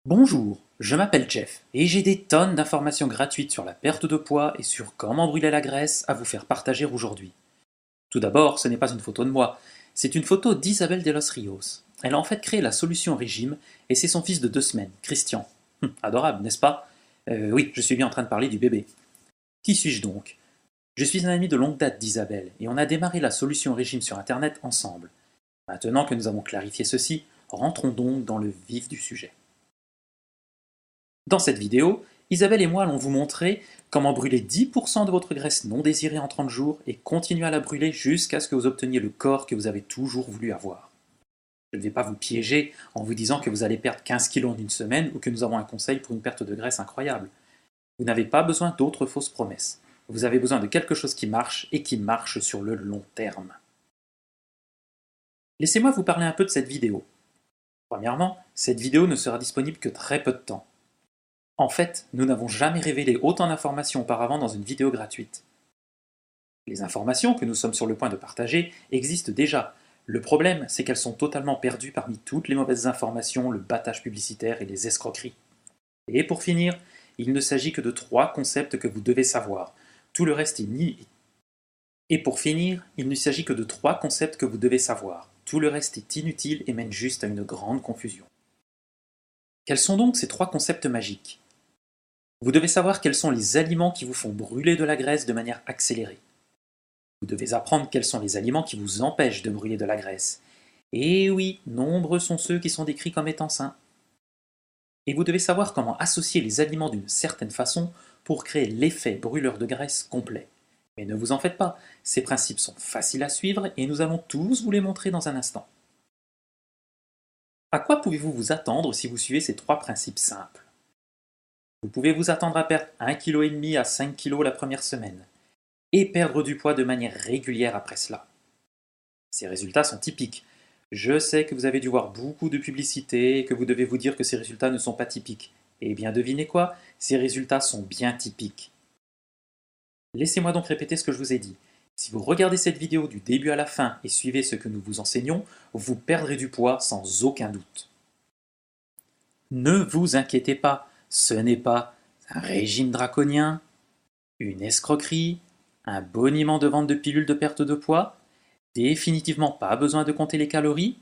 Bonjour, je m'appelle Jeff et j'ai des tonnes d'informations gratuites sur la perte de poids et sur comment brûler la graisse à vous faire partager aujourd'hui. Tout d'abord, ce n'est pas une photo de moi, c'est une photo d'Isabelle de los Rios. Elle a en fait créé la solution régime et c'est son fils de 2 semaines, Christian. Adorable, n'est-ce pas? Oui, je suis bien en train de parler du bébé. Qui suis-je donc? Je suis un ami de longue date d'Isabelle et on a démarré la solution régime sur Internet ensemble. Maintenant que nous avons clarifié ceci, rentrons donc dans le vif du sujet. Dans cette vidéo, Isabelle et moi allons vous montrer comment brûler 10% de votre graisse non désirée en 30 jours et continuer à la brûler jusqu'à ce que vous obteniez le corps que vous avez toujours voulu avoir. Je ne vais pas vous piéger en vous disant que vous allez perdre 15 kilos en une semaine ou que nous avons un conseil pour une perte de graisse incroyable. Vous n'avez pas besoin d'autres fausses promesses. Vous avez besoin de quelque chose qui marche et qui marche sur le long terme. Laissez-moi vous parler un peu de cette vidéo. Premièrement, cette vidéo ne sera disponible que très peu de temps. En fait, nous n'avons jamais révélé autant d'informations auparavant dans une vidéo gratuite. Les informations que nous sommes sur le point de partager existent déjà. Le problème, c'est qu'elles sont totalement perdues parmi toutes les mauvaises informations, le battage publicitaire et les escroqueries. Et pour finir, il ne s'agit que de 3 concepts que vous devez savoir. Tout le reste est Et pour finir, il ne s'agit que de 3 concepts que vous devez savoir. Tout le reste est inutile et mène juste à une grande confusion. Quels sont donc ces 3 concepts magiques? Vous devez savoir quels sont les aliments qui vous font brûler de la graisse de manière accélérée. Vous devez apprendre quels sont les aliments qui vous empêchent de brûler de la graisse. Et oui, nombreux sont ceux qui sont décrits comme étant sains. Et vous devez savoir comment associer les aliments d'une certaine façon pour créer l'effet brûleur de graisse complet. Mais ne vous en faites pas, ces principes sont faciles à suivre et nous allons tous vous les montrer dans un instant. À quoi pouvez-vous vous attendre si vous suivez ces 3 principes simples? Vous pouvez vous attendre à perdre 1,5 kg à 5 kg la première semaine et perdre du poids de manière régulière après cela. Ces résultats sont typiques. Je sais que vous avez dû voir beaucoup de publicités et que vous devez vous dire que ces résultats ne sont pas typiques. Eh bien devinez quoi? Ces résultats sont bien typiques. Laissez-moi donc répéter ce que je vous ai dit. Si vous regardez cette vidéo du début à la fin et suivez ce que nous vous enseignons, vous perdrez du poids sans aucun doute. Ne vous inquiétez pas, ce n'est pas un régime draconien, une escroquerie, un boniment de vente de pilules de perte de poids, définitivement pas besoin de compter les calories,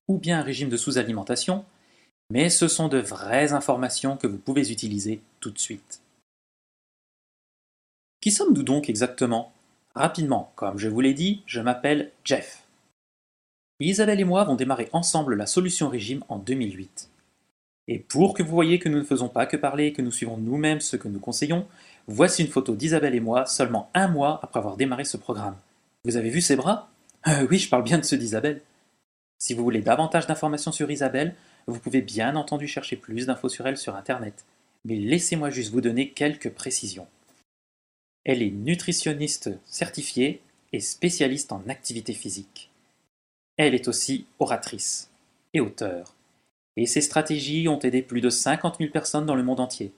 ou bien un régime de sous-alimentation, mais ce sont de vraies informations que vous pouvez utiliser tout de suite. Qui sommes-nous donc exactement? Rapidement, comme je vous l'ai dit, je m'appelle Jeff. Isabelle et moi avons démarré ensemble la solution régime en 2008. Et pour que vous voyez que nous ne faisons pas que parler et que nous suivons nous-mêmes ce que nous conseillons, voici une photo d'Isabelle et moi seulement un mois après avoir démarré ce programme. Vous avez vu ses bras? Oui, je parle bien de ceux d'Isabelle. Si vous voulez davantage d'informations sur Isabelle, vous pouvez bien entendu chercher plus d'infos sur elle sur Internet. Mais laissez-moi juste vous donner quelques précisions. Elle est nutritionniste certifiée et spécialiste en activité physique. Elle est aussi oratrice et auteure. Et ses stratégies ont aidé plus de 50 000 personnes dans le monde entier.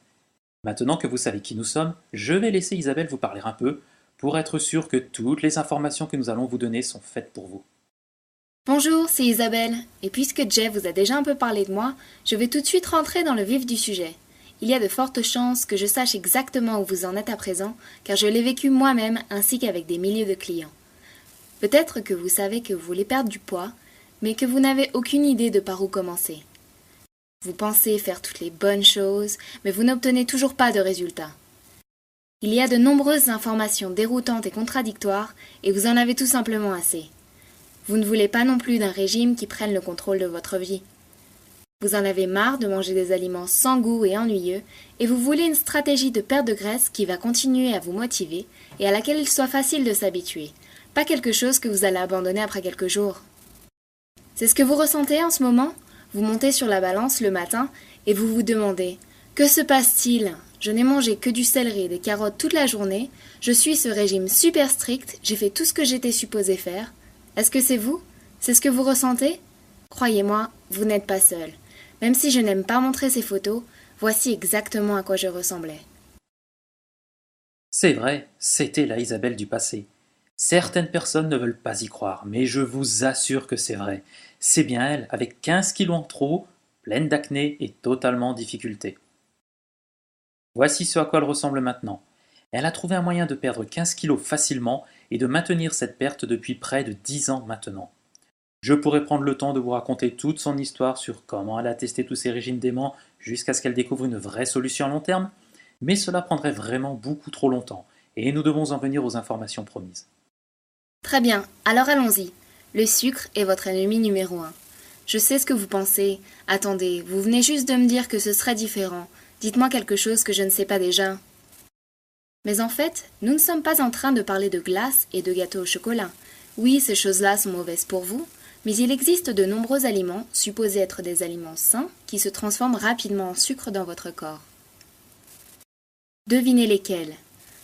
Maintenant que vous savez qui nous sommes, je vais laisser Isabelle vous parler un peu pour être sûr que toutes les informations que nous allons vous donner sont faites pour vous. Bonjour, c'est Isabelle, et puisque Jeff vous a déjà un peu parlé de moi, je vais tout de suite rentrer dans le vif du sujet. Il y a de fortes chances que je sache exactement où vous en êtes à présent, car je l'ai vécu moi-même ainsi qu'avec des milliers de clients. Peut-être que vous savez que vous voulez perdre du poids, mais que vous n'avez aucune idée de par où commencer. Vous pensez faire toutes les bonnes choses, mais vous n'obtenez toujours pas de résultats. Il y a de nombreuses informations déroutantes et contradictoires, et vous en avez tout simplement assez. Vous ne voulez pas non plus d'un régime qui prenne le contrôle de votre vie. Vous en avez marre de manger des aliments sans goût et ennuyeux, et vous voulez une stratégie de perte de graisse qui va continuer à vous motiver et à laquelle il soit facile de s'habituer, pas quelque chose que vous allez abandonner après quelques jours. C'est ce que vous ressentez en ce moment? Vous montez sur la balance le matin et vous vous demandez « Que se passe-t-il? Je n'ai mangé que du céleri et des carottes toute la journée, je suis ce régime super strict, j'ai fait tout ce que j'étais supposé faire. » Est-ce que c'est vous? C'est ce que vous ressentez? Croyez-moi, vous n'êtes pas seul. Même si je n'aime pas montrer ces photos, voici exactement à quoi je ressemblais. C'est vrai, c'était la Isabelle du passé. Certaines personnes ne veulent pas y croire, mais je vous assure que c'est vrai. C'est bien elle, avec 15 kilos en trop, pleine d'acné et totalement en difficulté. Voici ce à quoi elle ressemble maintenant. Elle a trouvé un moyen de perdre 15 kilos facilement et de maintenir cette perte depuis près de 10 ans maintenant. Je pourrais prendre le temps de vous raconter toute son histoire sur comment elle a testé tous ces régimes déments jusqu'à ce qu'elle découvre une vraie solution à long terme, mais cela prendrait vraiment beaucoup trop longtemps, et nous devons en venir aux informations promises. Très bien, alors allons-y. Le sucre est votre ennemi numéro 1. Je sais ce que vous pensez. Attendez, vous venez juste de me dire que ce serait différent. Dites-moi quelque chose que je ne sais pas déjà. Mais en fait, nous ne sommes pas en train de parler de glace et de gâteaux au chocolat. Oui, ces choses-là sont mauvaises pour vous, mais il existe de nombreux aliments, supposés être des aliments sains, qui se transforment rapidement en sucre dans votre corps. Devinez lesquels?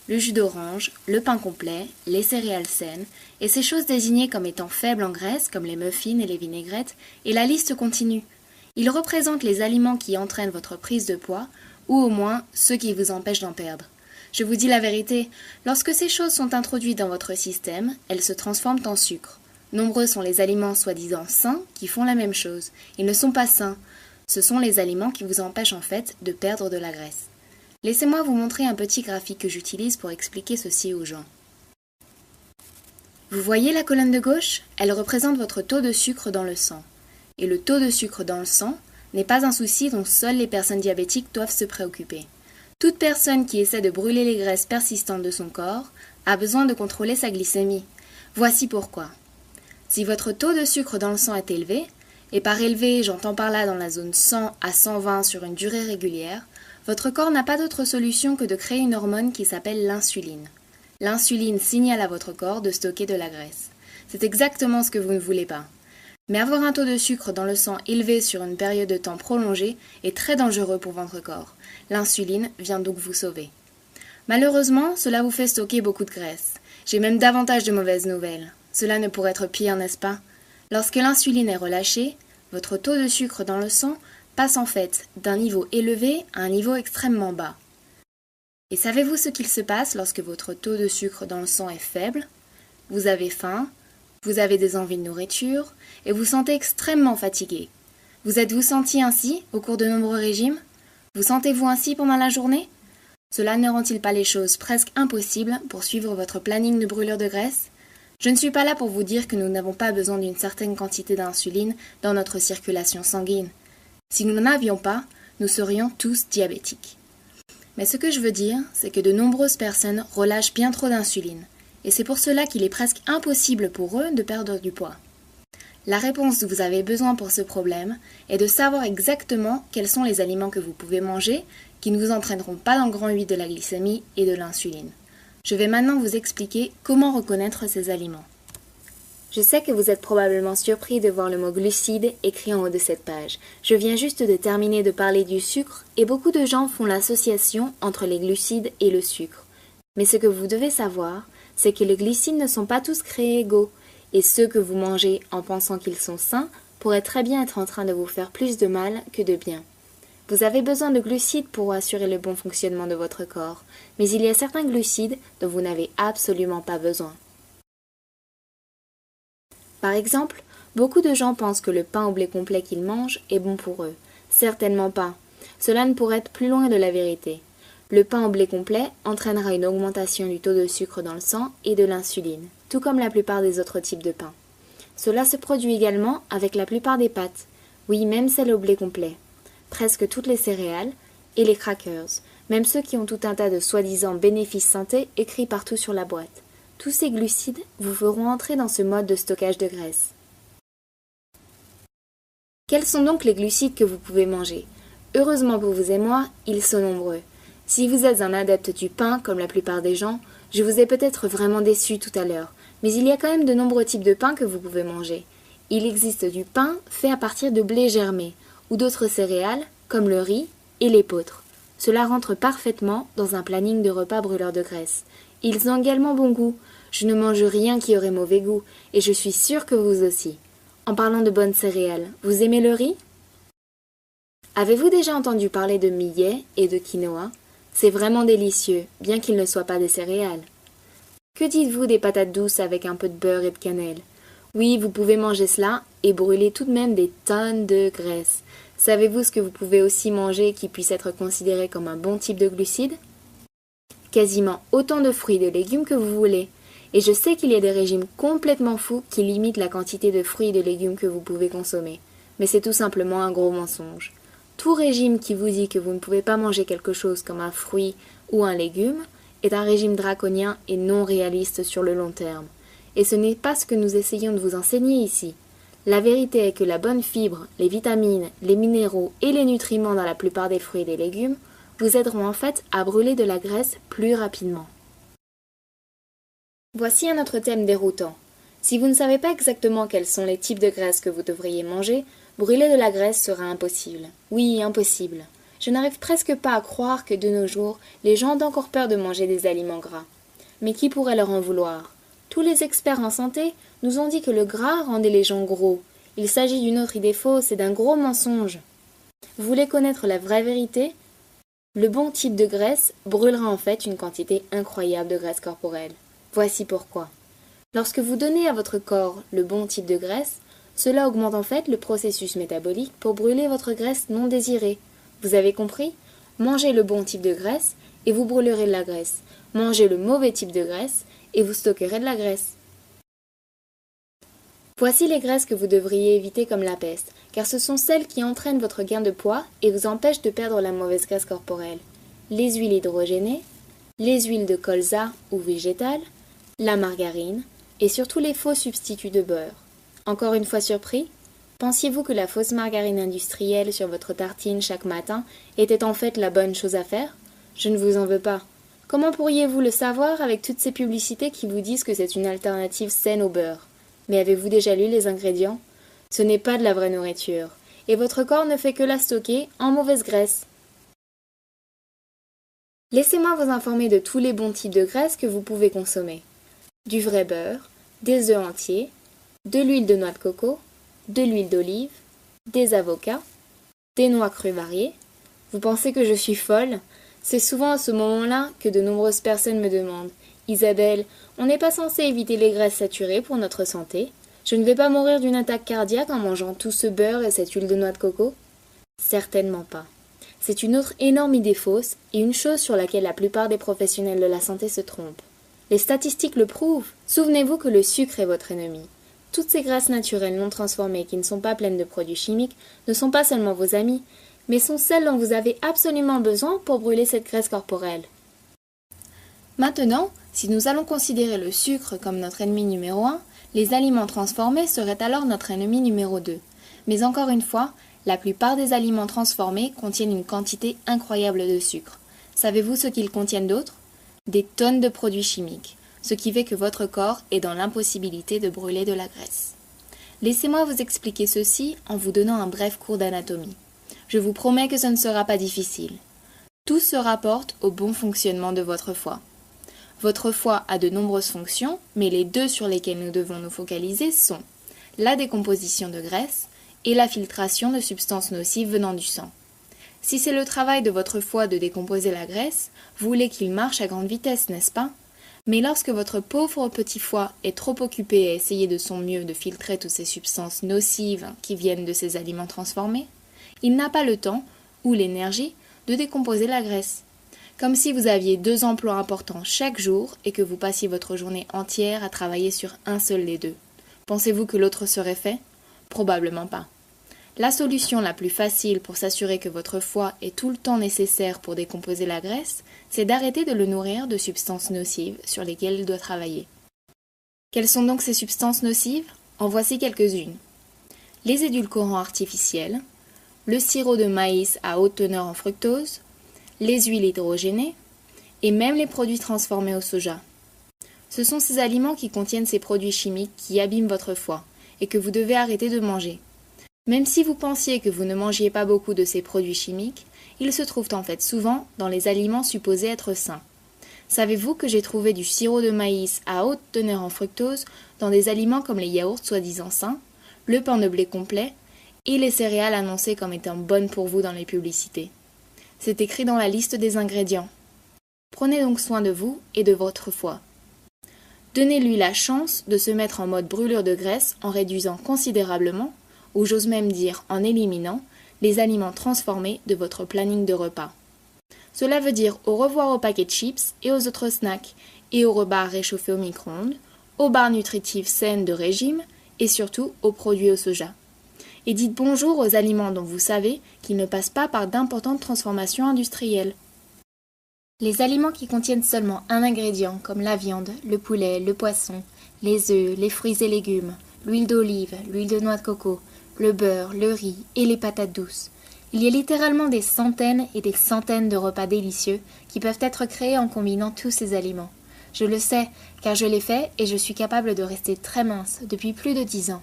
Le jus d'orange, le pain complet, les céréales saines, et ces choses désignées comme étant faibles en graisse, comme les muffins et les vinaigrettes, et la liste continue. Ils représentent les aliments qui entraînent votre prise de poids, ou au moins ceux qui vous empêchent d'en perdre. Je vous dis la vérité, lorsque ces choses sont introduites dans votre système, elles se transforment en sucre. Nombreux sont les aliments soi-disant sains qui font la même chose. Ils ne sont pas sains. Ce sont les aliments qui vous empêchent en fait de perdre de la graisse. Laissez-moi vous montrer un petit graphique que j'utilise pour expliquer ceci aux gens. Vous voyez la colonne de gauche? Elle représente votre taux de sucre dans le sang. Et le taux de sucre dans le sang n'est pas un souci dont seules les personnes diabétiques doivent se préoccuper. Toute personne qui essaie de brûler les graisses persistantes de son corps a besoin de contrôler sa glycémie. Voici pourquoi. Si votre taux de sucre dans le sang est élevé, et par élevé j'entends par là dans la zone 100 à 120 sur une durée régulière, votre corps n'a pas d'autre solution que de créer une hormone qui s'appelle l'insuline. L'insuline signale à votre corps de stocker de la graisse. C'est exactement ce que vous ne voulez pas. Mais avoir un taux de sucre dans le sang élevé sur une période de temps prolongée est très dangereux pour votre corps. L'insuline vient donc vous sauver. Malheureusement, cela vous fait stocker beaucoup de graisse. J'ai même davantage de mauvaises nouvelles. Cela ne pourrait être pire, n'est-ce pas? Lorsque l'insuline est relâchée, votre taux de sucre dans le sang passe en fait d'un niveau élevé à un niveau extrêmement bas. Et savez-vous ce qu'il se passe lorsque votre taux de sucre dans le sang est faible? Vous avez faim, vous avez des envies de nourriture et vous sentez extrêmement fatigué. Vous êtes-vous senti ainsi au cours de nombreux régimes? Vous sentez-vous ainsi pendant la journée? Cela ne rend-il pas les choses presque impossibles pour suivre votre planning de brûlure de graisse? Je ne suis pas là pour vous dire que nous n'avons pas besoin d'une certaine quantité d'insuline dans notre circulation sanguine. Si nous n'en avions pas, nous serions tous diabétiques. Mais ce que je veux dire, c'est que de nombreuses personnes relâchent bien trop d'insuline, et c'est pour cela qu'il est presque impossible pour eux de perdre du poids. La réponse dont vous avez besoin pour ce problème est de savoir exactement quels sont les aliments que vous pouvez manger qui ne vous entraîneront pas dans le grand 8 de la glycémie et de l'insuline. Je vais maintenant vous expliquer comment reconnaître ces aliments. Je sais que vous êtes probablement surpris de voir le mot glucides écrit en haut de cette page. Je viens juste de terminer de parler du sucre et beaucoup de gens font l'association entre les glucides et le sucre. Mais ce que vous devez savoir, c'est que les glucides ne sont pas tous créés égaux et ceux que vous mangez en pensant qu'ils sont sains pourraient très bien être en train de vous faire plus de mal que de bien. Vous avez besoin de glucides pour assurer le bon fonctionnement de votre corps, mais il y a certains glucides dont vous n'avez absolument pas besoin. Par exemple, beaucoup de gens pensent que le pain au blé complet qu'ils mangent est bon pour eux. Certainement pas. Cela ne pourrait être plus loin de la vérité. Le pain au blé complet entraînera une augmentation du taux de sucre dans le sang et de l'insuline, tout comme la plupart des autres types de pain. Cela se produit également avec la plupart des pâtes, oui, même celles au blé complet, presque toutes les céréales et les crackers, même ceux qui ont tout un tas de soi-disant bénéfices santé écrits partout sur la boîte. Tous ces glucides vous feront entrer dans ce mode de stockage de graisse. Quels sont donc les glucides que vous pouvez manger? Heureusement pour vous et moi, ils sont nombreux. Si vous êtes un adepte du pain, comme la plupart des gens, je vous ai peut-être vraiment déçu tout à l'heure, mais il y a quand même de nombreux types de pain que vous pouvez manger. Il existe du pain fait à partir de blé germé, ou d'autres céréales, comme le riz et l'épeautre. Cela rentre parfaitement dans un planning de repas brûleurs de graisse. Ils ont également bon goût. Je ne mange rien qui aurait mauvais goût, et je suis sûre que vous aussi. En parlant de bonnes céréales, vous aimez le riz? Avez-vous déjà entendu parler de millet et de quinoa? C'est vraiment délicieux, bien qu'ils ne soient pas des céréales. Que dites-vous des patates douces avec un peu de beurre et de cannelle? Oui, vous pouvez manger cela et brûler tout de même des tonnes de graisse. Savez-vous ce que vous pouvez aussi manger qui puisse être considéré comme un bon type de glucides? Quasiment autant de fruits et de légumes que vous voulez. Et je sais qu'il y a des régimes complètement fous qui limitent la quantité de fruits et de légumes que vous pouvez consommer. Mais c'est tout simplement un gros mensonge. Tout régime qui vous dit que vous ne pouvez pas manger quelque chose comme un fruit ou un légume est un régime draconien et non réaliste sur le long terme. Et ce n'est pas ce que nous essayons de vous enseigner ici. La vérité est que la bonne fibre, les vitamines, les minéraux et les nutriments dans la plupart des fruits et des légumes vous aideront en fait à brûler de la graisse plus rapidement. Voici un autre thème déroutant. Si vous ne savez pas exactement quels sont les types de graisses que vous devriez manger, brûler de la graisse sera impossible. Oui, impossible. Je n'arrive presque pas à croire que de nos jours, les gens ont encore peur de manger des aliments gras. Mais qui pourrait leur en vouloir? Tous les experts en santé nous ont dit que le gras rendait les gens gros. Il s'agit d'une autre idée fausse et d'un gros mensonge. Vous voulez connaître la vraie vérité? Le bon type de graisse brûlera en fait une quantité incroyable de graisse corporelle. Voici pourquoi. Lorsque vous donnez à votre corps le bon type de graisse, cela augmente en fait le processus métabolique pour brûler votre graisse non désirée. Vous avez compris? Mangez le bon type de graisse et vous brûlerez de la graisse. Mangez le mauvais type de graisse et vous stockerez de la graisse. Voici les graisses que vous devriez éviter comme la peste, car ce sont celles qui entraînent votre gain de poids et vous empêchent de perdre la mauvaise graisse corporelle. Les huiles hydrogénées, les huiles de colza ou végétales, la margarine et surtout les faux substituts de beurre. Encore une fois surpris? Pensiez-vous que la fausse margarine industrielle sur votre tartine chaque matin était en fait la bonne chose à faire? Je ne vous en veux pas. Comment pourriez-vous le savoir avec toutes ces publicités qui vous disent que c'est une alternative saine au beurre? Mais avez-vous déjà lu les ingrédients? Ce n'est pas de la vraie nourriture, et votre corps ne fait que la stocker en mauvaise graisse. Laissez-moi vous informer de tous les bons types de graisses que vous pouvez consommer. Du vrai beurre, des œufs entiers, de l'huile de noix de coco, de l'huile d'olive, des avocats, des noix crues variées. Vous pensez que je suis folle? C'est souvent à ce moment-là que de nombreuses personnes me demandent « Isabelle, on n'est pas censé éviter les graisses saturées pour notre santé? Je ne vais pas mourir d'une attaque cardiaque en mangeant tout ce beurre et cette huile de noix de coco ?» Certainement pas. C'est une autre énorme idée fausse et une chose sur laquelle la plupart des professionnels de la santé se trompent. Les statistiques le prouvent. Souvenez-vous que le sucre est votre ennemi. Toutes ces graisses naturelles non transformées qui ne sont pas pleines de produits chimiques ne sont pas seulement vos amis, mais sont celles dont vous avez absolument besoin pour brûler cette graisse corporelle. Maintenant, si nous allons considérer le sucre comme notre ennemi numéro 1, les aliments transformés seraient alors notre ennemi numéro 2. Mais encore une fois, la plupart des aliments transformés contiennent une quantité incroyable de sucre. Savez-vous ce qu'ils contiennent d'autre? Des tonnes de produits chimiques, ce qui fait que votre corps est dans l'impossibilité de brûler de la graisse. Laissez-moi vous expliquer ceci en vous donnant un bref cours d'anatomie. Je vous promets que ce ne sera pas difficile. Tout se rapporte au bon fonctionnement de votre foie. Votre foie a de nombreuses fonctions, mais les deux sur lesquelles nous devons nous focaliser sont la décomposition de graisse et la filtration de substances nocives venant du sang. Si c'est le travail de votre foie de décomposer la graisse, vous voulez qu'il marche à grande vitesse, n'est-ce pas? Mais lorsque votre pauvre petit foie est trop occupé à essayer de son mieux de filtrer toutes ces substances nocives qui viennent de ces aliments transformés, il n'a pas le temps, ou l'énergie, de décomposer la graisse. Comme si vous aviez 2 emplois importants chaque jour et que vous passiez votre journée entière à travailler sur un seul des deux. Pensez-vous que l'autre serait fait? Probablement pas. La solution la plus facile pour s'assurer que votre foie ait tout le temps nécessaire pour décomposer la graisse, c'est d'arrêter de le nourrir de substances nocives sur lesquelles il doit travailler. Quelles sont donc ces substances nocives? En voici quelques-unes. Les édulcorants artificiels, le sirop de maïs à haute teneur en fructose, les huiles hydrogénées et même les produits transformés au soja. Ce sont ces aliments qui contiennent ces produits chimiques qui abîment votre foie et que vous devez arrêter de manger. Même si vous pensiez que vous ne mangiez pas beaucoup de ces produits chimiques, ils se trouvent en fait souvent dans les aliments supposés être sains. Savez-vous que j'ai trouvé du sirop de maïs à haute teneur en fructose dans des aliments comme les yaourts soi-disant sains, le pain de blé complet et les céréales annoncées comme étant bonnes pour vous dans les publicités? C'est écrit dans la liste des ingrédients. Prenez donc soin de vous et de votre foie. Donnez-lui la chance de se mettre en mode brûlure de graisse en réduisant considérablement, ou j'ose même dire en éliminant, les aliments transformés de votre planning de repas. Cela veut dire au revoir aux paquets de chips et aux autres snacks, et aux repas réchauffés au micro-ondes, aux barres nutritives saines de régime, et surtout aux produits au soja. Et dites bonjour aux aliments dont vous savez qu'ils ne passent pas par d'importantes transformations industrielles. Les aliments qui contiennent seulement un ingrédient, comme la viande, le poulet, le poisson, les œufs, les fruits et légumes, l'huile d'olive, l'huile de noix de coco, le beurre, le riz et les patates douces. Il y a littéralement des centaines et des centaines de repas délicieux qui peuvent être créés en combinant tous ces aliments. Je le sais, car je l'ai fait et je suis capable de rester très mince depuis plus de 10 ans.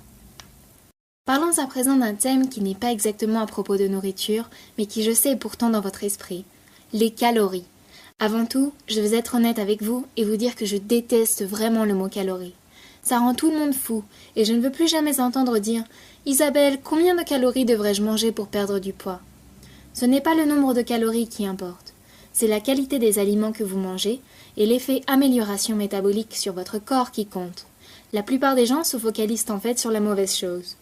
Parlons à présent d'un thème qui n'est pas exactement à propos de nourriture, mais qui je sais est pourtant dans votre esprit, les calories. Avant tout, je vais être honnête avec vous et vous dire que je déteste vraiment le mot calories. Ça rend tout le monde fou, et je ne veux plus jamais entendre dire « Isabelle, combien de calories devrais-je manger pour perdre du poids ?» Ce n'est pas le nombre de calories qui importe, c'est la qualité des aliments que vous mangez et l'effet amélioration métabolique sur votre corps qui compte. La plupart des gens se focalisent en fait sur la mauvaise chose.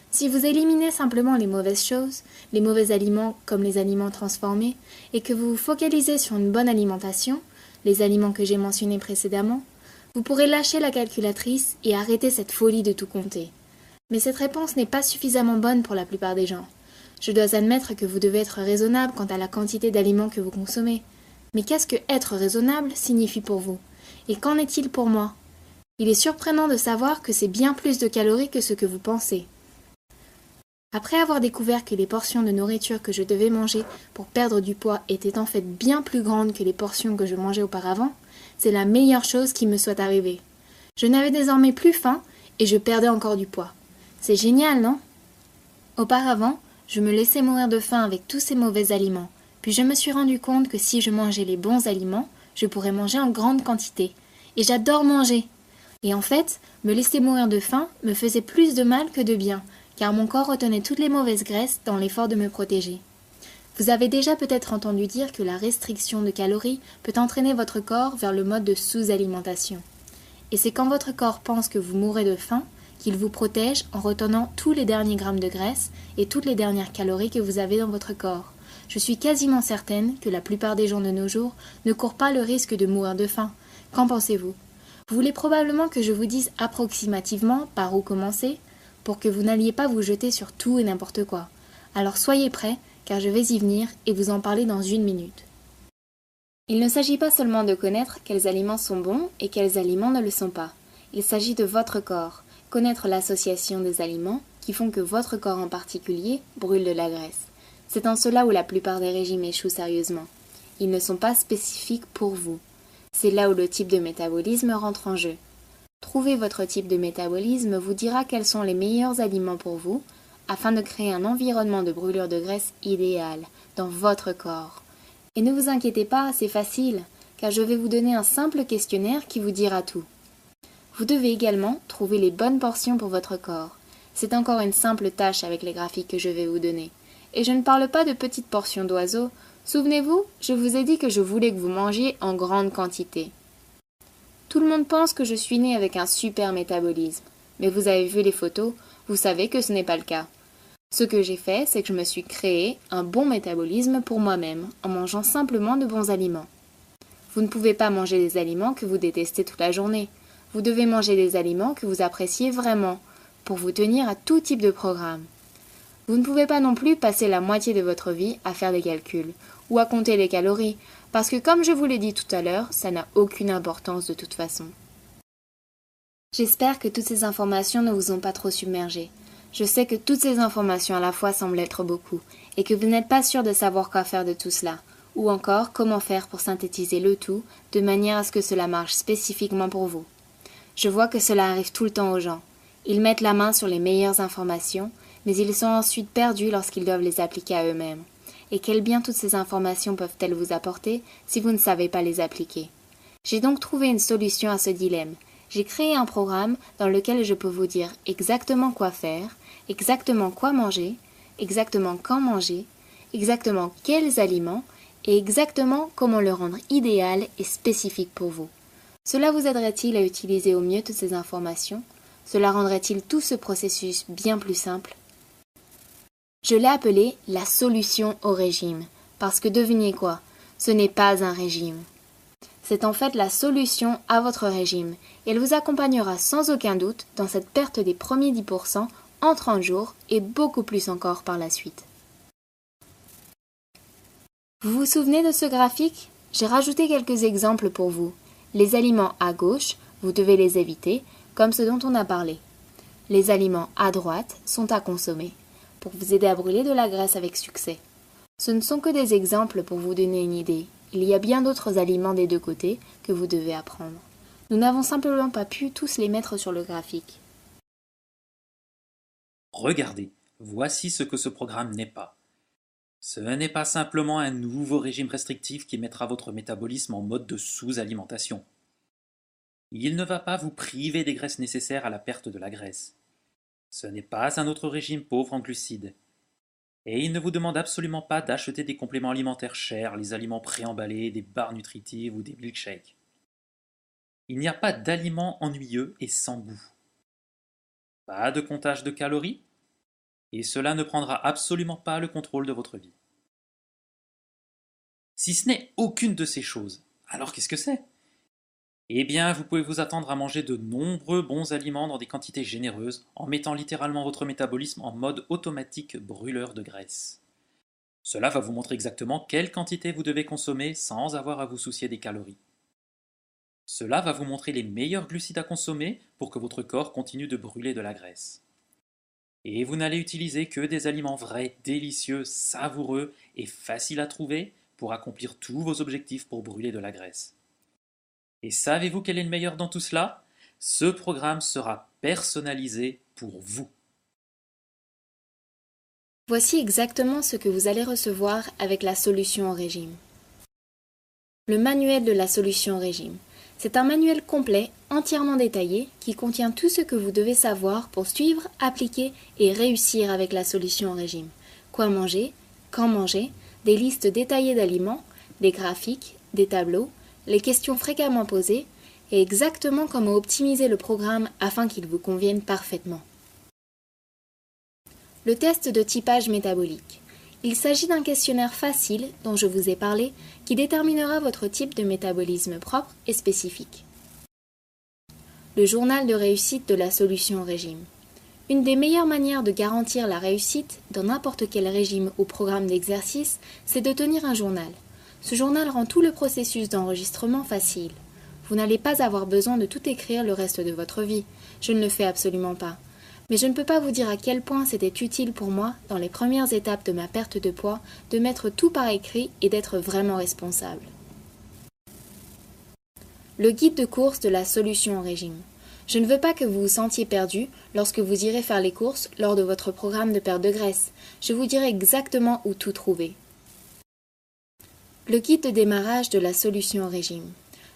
Si vous éliminez simplement les mauvaises choses, les mauvais aliments comme les aliments transformés, et que vous vous focalisez sur une bonne alimentation, les aliments que j'ai mentionnés précédemment, vous pourrez lâcher la calculatrice et arrêter cette folie de tout compter. Mais cette réponse n'est pas suffisamment bonne pour la plupart des gens. Je dois admettre que vous devez être raisonnable quant à la quantité d'aliments que vous consommez. Mais qu'est-ce que être raisonnable signifie pour vous? Et qu'en est-il pour moi? Il est surprenant de savoir que c'est bien plus de calories que ce que vous pensez. Après avoir découvert que les portions de nourriture que je devais manger pour perdre du poids étaient en fait bien plus grandes que les portions que je mangeais auparavant, c'est la meilleure chose qui me soit arrivée. Je n'avais désormais plus faim et je perdais encore du poids. C'est génial, non? Auparavant, je me laissais mourir de faim avec tous ces mauvais aliments, puis je me suis rendu compte que si je mangeais les bons aliments, je pourrais manger en grande quantité. Et j'adore manger. Et en fait, me laisser mourir de faim me faisait plus de mal que de bien, car mon corps retenait toutes les mauvaises graisses dans l'effort de me protéger. Vous avez déjà peut-être entendu dire que la restriction de calories peut entraîner votre corps vers le mode de sous-alimentation. Et c'est quand votre corps pense que vous mourrez de faim qu'il vous protège en retenant tous les derniers grammes de graisse et toutes les dernières calories que vous avez dans votre corps. Je suis quasiment certaine que la plupart des gens de nos jours ne courent pas le risque de mourir de faim. Qu'en pensez-vous? Vous voulez probablement que je vous dise approximativement par où commencer, pour que vous n'alliez pas vous jeter sur tout et n'importe quoi. Alors soyez prêts, car je vais y venir et vous en parler dans 1 minute. Il ne s'agit pas seulement de connaître quels aliments sont bons et quels aliments ne le sont pas. Il s'agit de votre corps, connaître l'association des aliments qui font que votre corps en particulier brûle de la graisse. C'est en cela où la plupart des régimes échouent sérieusement. Ils ne sont pas spécifiques pour vous. C'est là où le type de métabolisme rentre en jeu. Trouver votre type de métabolisme vous dira quels sont les meilleurs aliments pour vous, afin de créer un environnement de brûlure de graisse idéal dans votre corps. Et ne vous inquiétez pas, c'est facile, car je vais vous donner un simple questionnaire qui vous dira tout. Vous devez également trouver les bonnes portions pour votre corps. C'est encore une simple tâche avec les graphiques que je vais vous donner. Et je ne parle pas de petites portions d'oiseaux. Souvenez-vous, je vous ai dit que je voulais que vous mangiez en grande quantité. Tout le monde pense que je suis née avec un super métabolisme, mais vous avez vu les photos, vous savez que ce n'est pas le cas. Ce que j'ai fait, c'est que je me suis créé un bon métabolisme pour moi-même, en mangeant simplement de bons aliments. Vous ne pouvez pas manger des aliments que vous détestez toute la journée. Vous devez manger des aliments que vous appréciez vraiment, pour vous tenir à tout type de programme. Vous ne pouvez pas non plus passer la moitié de votre vie à faire des calculs, ou à compter les calories, parce que comme je vous l'ai dit tout à l'heure, ça n'a aucune importance de toute façon. J'espère que toutes ces informations ne vous ont pas trop submergé. Je sais que toutes ces informations à la fois semblent être beaucoup, et que vous n'êtes pas sûr de savoir quoi faire de tout cela, ou encore comment faire pour synthétiser le tout, de manière à ce que cela marche spécifiquement pour vous. Je vois que cela arrive tout le temps aux gens. Ils mettent la main sur les meilleures informations, mais ils sont ensuite perdus lorsqu'ils doivent les appliquer à eux-mêmes. Et quel bien toutes ces informations peuvent-elles vous apporter si vous ne savez pas les appliquer? J'ai donc trouvé une solution à ce dilemme. J'ai créé un programme dans lequel je peux vous dire exactement quoi faire, exactement quoi manger, exactement quand manger, exactement quels aliments et exactement comment le rendre idéal et spécifique pour vous. Cela vous aiderait-il à utiliser au mieux toutes ces informations? Cela rendrait-il tout ce processus bien plus simple? Je l'ai appelée la solution au régime, parce que devinez quoi, ce n'est pas un régime. C'est en fait la solution à votre régime, et elle vous accompagnera sans aucun doute dans cette perte des premiers 10% en 30 jours et beaucoup plus encore par la suite. Vous vous souvenez de ce graphique? J'ai rajouté quelques exemples pour vous. Les aliments à gauche, vous devez les éviter, comme ceux dont on a parlé. Les aliments à droite sont à consommer, pour vous aider à brûler de la graisse avec succès. Ce ne sont que des exemples pour vous donner une idée. Il y a bien d'autres aliments des deux côtés que vous devez apprendre. Nous n'avons simplement pas pu tous les mettre sur le graphique. Regardez, voici ce que ce programme n'est pas. Ce n'est pas simplement un nouveau régime restrictif qui mettra votre métabolisme en mode de sous-alimentation. Il ne va pas vous priver des graisses nécessaires à la perte de la graisse. Ce n'est pas un autre régime pauvre en glucides. Et il ne vous demande absolument pas d'acheter des compléments alimentaires chers, les aliments préemballés, des barres nutritives ou des milkshakes. Il n'y a pas d'aliments ennuyeux et sans goût. Pas de comptage de calories, et cela ne prendra absolument pas le contrôle de votre vie. Si ce n'est aucune de ces choses, alors qu'est-ce que c'est? Eh bien, vous pouvez vous attendre à manger de nombreux bons aliments dans des quantités généreuses, en mettant littéralement votre métabolisme en mode automatique brûleur de graisse. Cela va vous montrer exactement quelle quantité vous devez consommer sans avoir à vous soucier des calories. Cela va vous montrer les meilleurs glucides à consommer pour que votre corps continue de brûler de la graisse. Et vous n'allez utiliser que des aliments vrais, délicieux, savoureux et faciles à trouver pour accomplir tous vos objectifs pour brûler de la graisse. Et savez-vous quel est le meilleur dans tout cela? Ce programme sera personnalisé pour vous. Voici exactement ce que vous allez recevoir avec la solution au régime. Le manuel de la solution au régime. C'est un manuel complet, entièrement détaillé, qui contient tout ce que vous devez savoir pour suivre, appliquer et réussir avec la solution au régime. Quoi manger, quand manger, des listes détaillées d'aliments, des graphiques, des tableaux, les questions fréquemment posées et exactement comment optimiser le programme afin qu'il vous convienne parfaitement. Le test de typage métabolique. Il s'agit d'un questionnaire facile dont je vous ai parlé qui déterminera votre type de métabolisme propre et spécifique. Le journal de réussite de la solution au régime. Une des meilleures manières de garantir la réussite dans n'importe quel régime ou programme d'exercice, c'est de tenir un journal. Ce journal rend tout le processus d'enregistrement facile. Vous n'allez pas avoir besoin de tout écrire le reste de votre vie. Je ne le fais absolument pas. Mais je ne peux pas vous dire à quel point c'était utile pour moi, dans les premières étapes de ma perte de poids, de mettre tout par écrit et d'être vraiment responsable. Le guide de course de la solution au régime. Je ne veux pas que vous vous sentiez perdu lorsque vous irez faire les courses lors de votre programme de perte de graisse. Je vous dirai exactement où tout trouver. Le guide de démarrage de la solution au régime.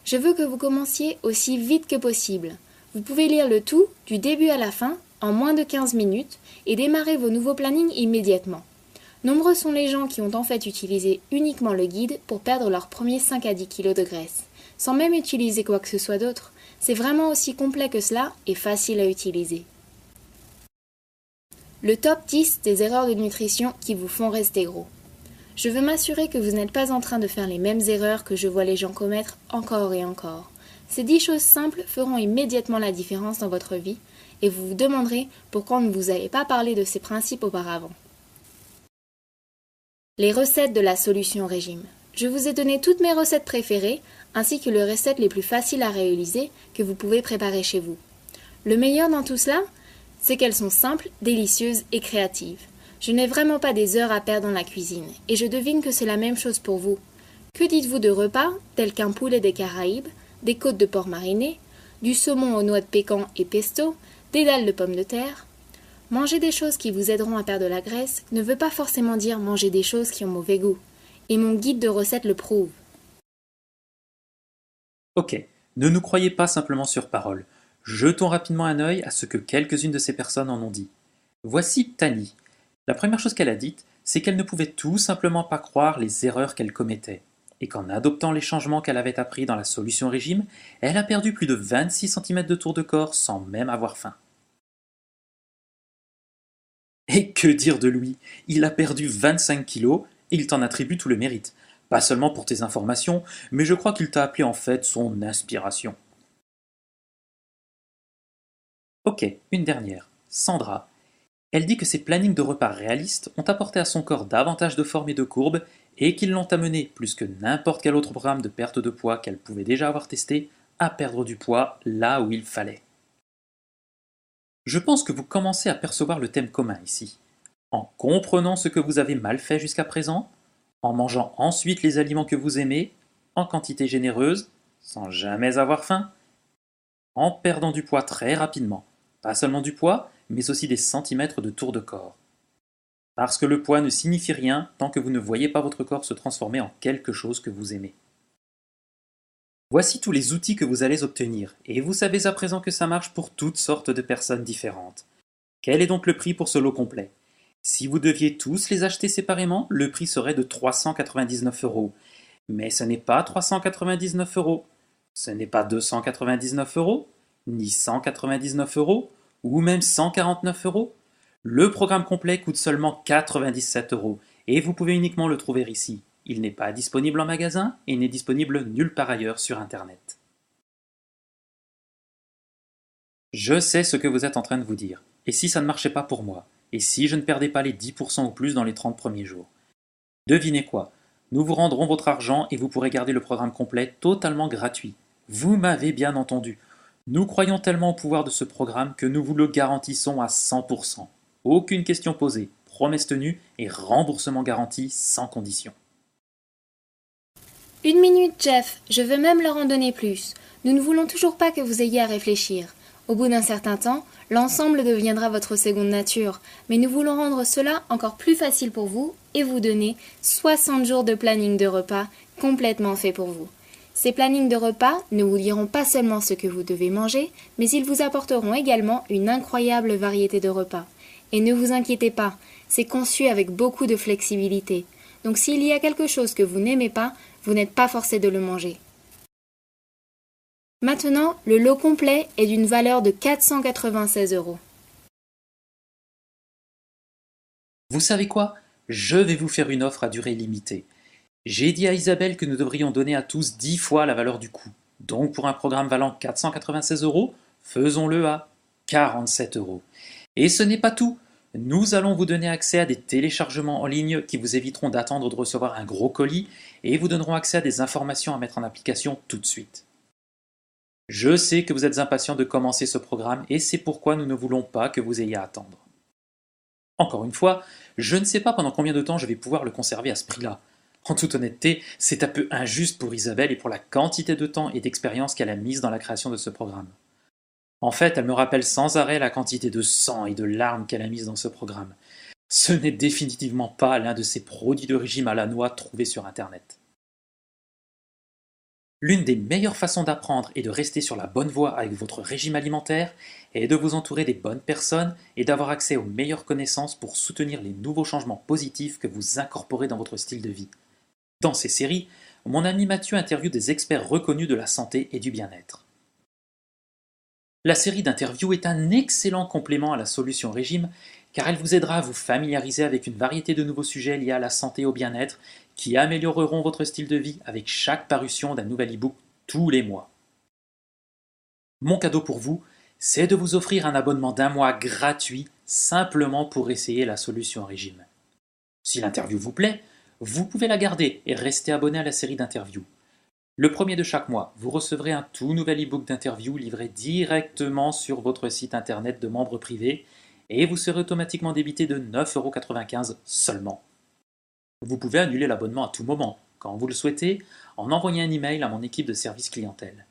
Je veux que vous commenciez aussi vite que possible. Vous pouvez lire le tout, du début à la fin, en moins de 15 minutes, et démarrer vos nouveaux plannings immédiatement. Nombreux sont les gens qui ont en fait utilisé uniquement le guide pour perdre leurs premiers 5 à 10 kg de graisse, sans même utiliser quoi que ce soit d'autre. C'est vraiment aussi complet que cela et facile à utiliser. Le top 10 des erreurs de nutrition qui vous font rester gros. Je veux m'assurer que vous n'êtes pas en train de faire les mêmes erreurs que je vois les gens commettre encore et encore. Ces 10 choses simples feront immédiatement la différence dans votre vie et vous vous demanderez pourquoi on ne vous avait pas parlé de ces principes auparavant. Les recettes de la solution au régime. Je vous ai donné toutes mes recettes préférées ainsi que les recettes les plus faciles à réaliser que vous pouvez préparer chez vous. Le meilleur dans tout cela, c'est qu'elles sont simples, délicieuses et créatives. Je n'ai vraiment pas des heures à perdre dans la cuisine, et je devine que c'est la même chose pour vous. Que dites-vous de repas, tels qu'un poulet des Caraïbes, des côtes de porc marinées, du saumon aux noix de pécan et pesto, des dalles de pommes de terre? Manger des choses qui vous aideront à perdre de la graisse ne veut pas forcément dire manger des choses qui ont mauvais goût, et mon guide de recettes le prouve. Ok, ne nous croyez pas simplement sur parole. Jetons rapidement un œil à ce que quelques-unes de ces personnes en ont dit. Voici Tani. La première chose qu'elle a dite, c'est qu'elle ne pouvait tout simplement pas croire les erreurs qu'elle commettait, et qu'en adoptant les changements qu'elle avait appris dans la solution régime, elle a perdu plus de 26 cm de tour de corps sans même avoir faim. Et que dire de lui? Il a perdu 25 kilos et il t'en attribue tout le mérite. Pas seulement pour tes informations, mais je crois qu'il t'a appelé en fait son inspiration. Ok, une dernière. Sandra. Elle dit que ses plannings de repas réalistes ont apporté à son corps davantage de formes et de courbes et qu'ils l'ont amené, plus que n'importe quel autre programme de perte de poids qu'elle pouvait déjà avoir testé, à perdre du poids là où il fallait. Je pense que vous commencez à percevoir le thème commun ici. En comprenant ce que vous avez mal fait jusqu'à présent, en mangeant ensuite les aliments que vous aimez, en quantité généreuse, sans jamais avoir faim, en perdant du poids très rapidement. Pas seulement du poids, mais aussi des centimètres de tour de corps. Parce que le poids ne signifie rien tant que vous ne voyez pas votre corps se transformer en quelque chose que vous aimez. Voici tous les outils que vous allez obtenir, et vous savez à présent que ça marche pour toutes sortes de personnes différentes. Quel est donc le prix pour ce lot complet? Si vous deviez tous les acheter séparément, le prix serait de 399 euros. Mais ce n'est pas 399 euros, ce n'est pas 299 euros, ni 199 euros, ou même 149 euros. Le programme complet coûte seulement 97 euros, et vous pouvez uniquement le trouver ici. Il n'est pas disponible en magasin et n'est disponible nulle part ailleurs sur Internet. Je sais ce que vous êtes en train de vous dire. Et si ça ne marchait pas pour moi? Et si je ne perdais pas les 10% ou plus dans les 30 premiers jours? Devinez quoi? Nous vous rendrons votre argent et vous pourrez garder le programme complet totalement gratuit. Vous m'avez bien entendu. Nous croyons tellement au pouvoir de ce programme que nous vous le garantissons à 100%. Aucune question posée, promesse tenue et remboursement garanti sans condition. Une minute, Jeff, je veux même leur en donner plus. Nous ne voulons toujours pas que vous ayez à réfléchir. Au bout d'un certain temps, l'ensemble deviendra votre seconde nature, mais nous voulons rendre cela encore plus facile pour vous et vous donner 60 jours de planning de repas complètement fait pour vous. Ces plannings de repas ne vous diront pas seulement ce que vous devez manger, mais ils vous apporteront également une incroyable variété de repas. Et ne vous inquiétez pas, c'est conçu avec beaucoup de flexibilité. Donc s'il y a quelque chose que vous n'aimez pas, vous n'êtes pas forcé de le manger. Maintenant, le lot complet est d'une valeur de 496 euros. Vous savez quoi? Je vais vous faire une offre à durée limitée. J'ai dit à Isabelle que nous devrions donner à tous 10 fois la valeur du coût. Donc pour un programme valant 496 euros, faisons-le à 47 euros. Et ce n'est pas tout. Nous allons vous donner accès à des téléchargements en ligne qui vous éviteront d'attendre de recevoir un gros colis et vous donneront accès à des informations à mettre en application tout de suite. Je sais que vous êtes impatient de commencer ce programme et c'est pourquoi nous ne voulons pas que vous ayez à attendre. Encore une fois, je ne sais pas pendant combien de temps je vais pouvoir le conserver à ce prix-là. En toute honnêteté, c'est un peu injuste pour Isabelle et pour la quantité de temps et d'expérience qu'elle a mise dans la création de ce programme. En fait, elle me rappelle sans arrêt la quantité de sang et de larmes qu'elle a mise dans ce programme. Ce n'est définitivement pas l'un de ces produits de régime à la noix trouvés sur Internet. L'une des meilleures façons d'apprendre et de rester sur la bonne voie avec votre régime alimentaire est de vous entourer des bonnes personnes et d'avoir accès aux meilleures connaissances pour soutenir les nouveaux changements positifs que vous incorporez dans votre style de vie. Dans ces séries, mon ami Mathieu interviewe des experts reconnus de la santé et du bien-être. La série d'interviews est un excellent complément à la solution régime car elle vous aidera à vous familiariser avec une variété de nouveaux sujets liés à la santé et au bien-être qui amélioreront votre style de vie avec chaque parution d'un nouvel e-book tous les mois. Mon cadeau pour vous, c'est de vous offrir un abonnement d'un mois gratuit simplement pour essayer la solution régime. Si l'interview vous plaît, vous pouvez la garder et rester abonné à la série d'interviews. Le premier de chaque mois, vous recevrez un tout nouvel e-book d'interview livré directement sur votre site internet de membre privé et vous serez automatiquement débité de 9,95 € seulement. Vous pouvez annuler l'abonnement à tout moment, quand vous le souhaitez, en envoyant un email à mon équipe de service clientèle.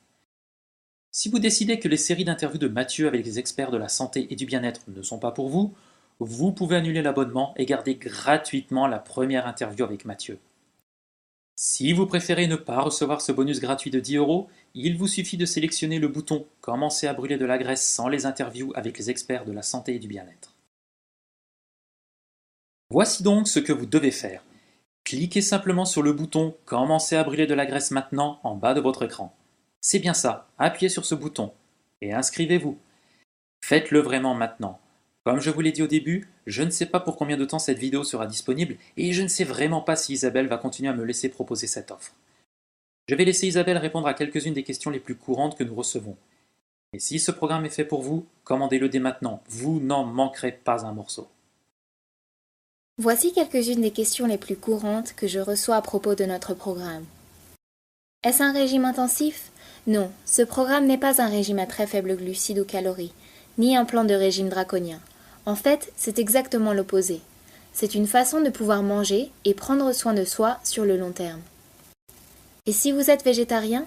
Si vous décidez que les séries d'interviews de Mathieu avec les experts de la santé et du bien-être ne sont pas pour vous, vous pouvez annuler l'abonnement et garder gratuitement la première interview avec Mathieu. Si vous préférez ne pas recevoir ce bonus gratuit de 10 €, il vous suffit de sélectionner le bouton « Commencer à brûler de la graisse sans les interviews avec les experts de la santé et du bien-être ». Voici donc ce que vous devez faire. Cliquez simplement sur le bouton « Commencer à brûler de la graisse maintenant » en bas de votre écran. C'est bien ça, appuyez sur ce bouton et inscrivez-vous. Faites-le vraiment maintenant. Comme je vous l'ai dit au début, je ne sais pas pour combien de temps cette vidéo sera disponible et je ne sais vraiment pas si Isabelle va continuer à me laisser proposer cette offre. Je vais laisser Isabelle répondre à quelques-unes des questions les plus courantes que nous recevons. Et si ce programme est fait pour vous, commandez-le dès maintenant, vous n'en manquerez pas un morceau. Voici quelques-unes des questions les plus courantes que je reçois à propos de notre programme. Est-ce un régime intensif? Non, ce programme n'est pas un régime à très faible glucides ou calories, ni un plan de régime draconien. En fait, c'est exactement l'opposé. C'est une façon de pouvoir manger et prendre soin de soi sur le long terme. Et si vous êtes végétarien,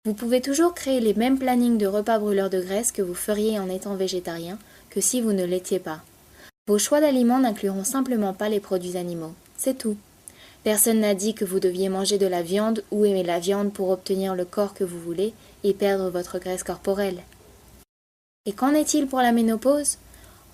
vous pouvez toujours créer les mêmes plannings de repas brûleurs de graisse que vous feriez en étant végétarien que si vous ne l'étiez pas. Vos choix d'aliments n'incluront simplement pas les produits animaux, c'est tout. Personne n'a dit que vous deviez manger de la viande ou aimer la viande pour obtenir le corps que vous voulez et perdre votre graisse corporelle. Et qu'en est-il pour la ménopause?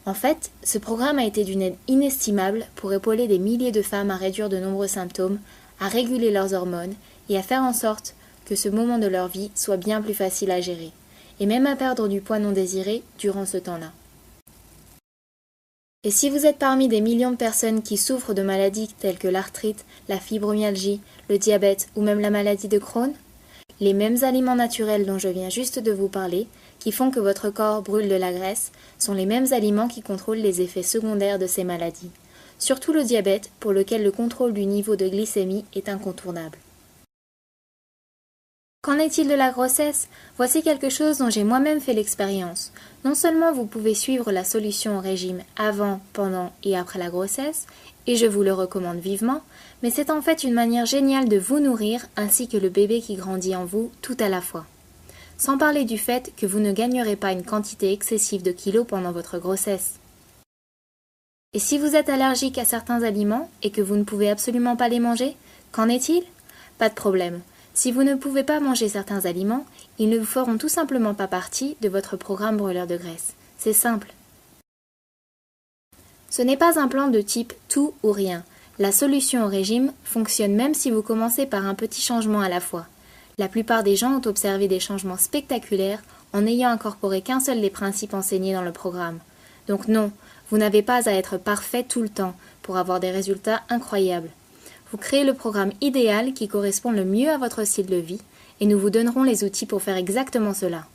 En fait, ce programme a été d'une aide inestimable pour épauler des milliers de femmes à réduire de nombreux symptômes, à réguler leurs hormones et à faire en sorte que ce moment de leur vie soit bien plus facile à gérer, et même à perdre du poids non désiré durant ce temps-là. Et si vous êtes parmi des millions de personnes qui souffrent de maladies telles que l'arthrite, la fibromyalgie, le diabète ou même la maladie de Crohn, les mêmes aliments naturels dont je viens juste de vous parler, qui font que votre corps brûle de la graisse, sont les mêmes aliments qui contrôlent les effets secondaires de ces maladies, surtout le diabète pour lequel le contrôle du niveau de glycémie est incontournable. Qu'en est-il de la grossesse? Voici quelque chose dont j'ai moi-même fait l'expérience. Non seulement vous pouvez suivre la solution au régime avant, pendant et après la grossesse, et je vous le recommande vivement, mais c'est en fait une manière géniale de vous nourrir ainsi que le bébé qui grandit en vous tout à la fois. Sans parler du fait que vous ne gagnerez pas une quantité excessive de kilos pendant votre grossesse. Et si vous êtes allergique à certains aliments et que vous ne pouvez absolument pas les manger, qu'en est-il? Pas de problème. Si vous ne pouvez pas manger certains aliments, ils ne vous feront tout simplement pas partie de votre programme brûleur de graisse. C'est simple. Ce n'est pas un plan de type tout ou rien. La solution au régime fonctionne même si vous commencez par un petit changement à la fois. La plupart des gens ont observé des changements spectaculaires en n'ayant incorporé qu'un seul des principes enseignés dans le programme. Donc non, vous n'avez pas à être parfait tout le temps pour avoir des résultats incroyables. Vous créez le programme idéal qui correspond le mieux à votre style de vie et nous vous donnerons les outils pour faire exactement cela.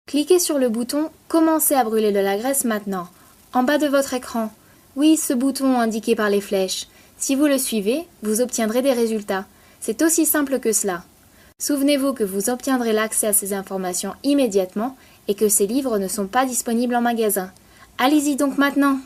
Cliquez sur le bouton « Commencez à brûler de la graisse maintenant » en bas de votre écran. Oui, ce bouton indiqué par les flèches. Si vous le suivez, vous obtiendrez des résultats. C'est aussi simple que cela. Souvenez-vous que vous obtiendrez l'accès à ces informations immédiatement et que ces livres ne sont pas disponibles en magasin. Allez-y donc maintenant!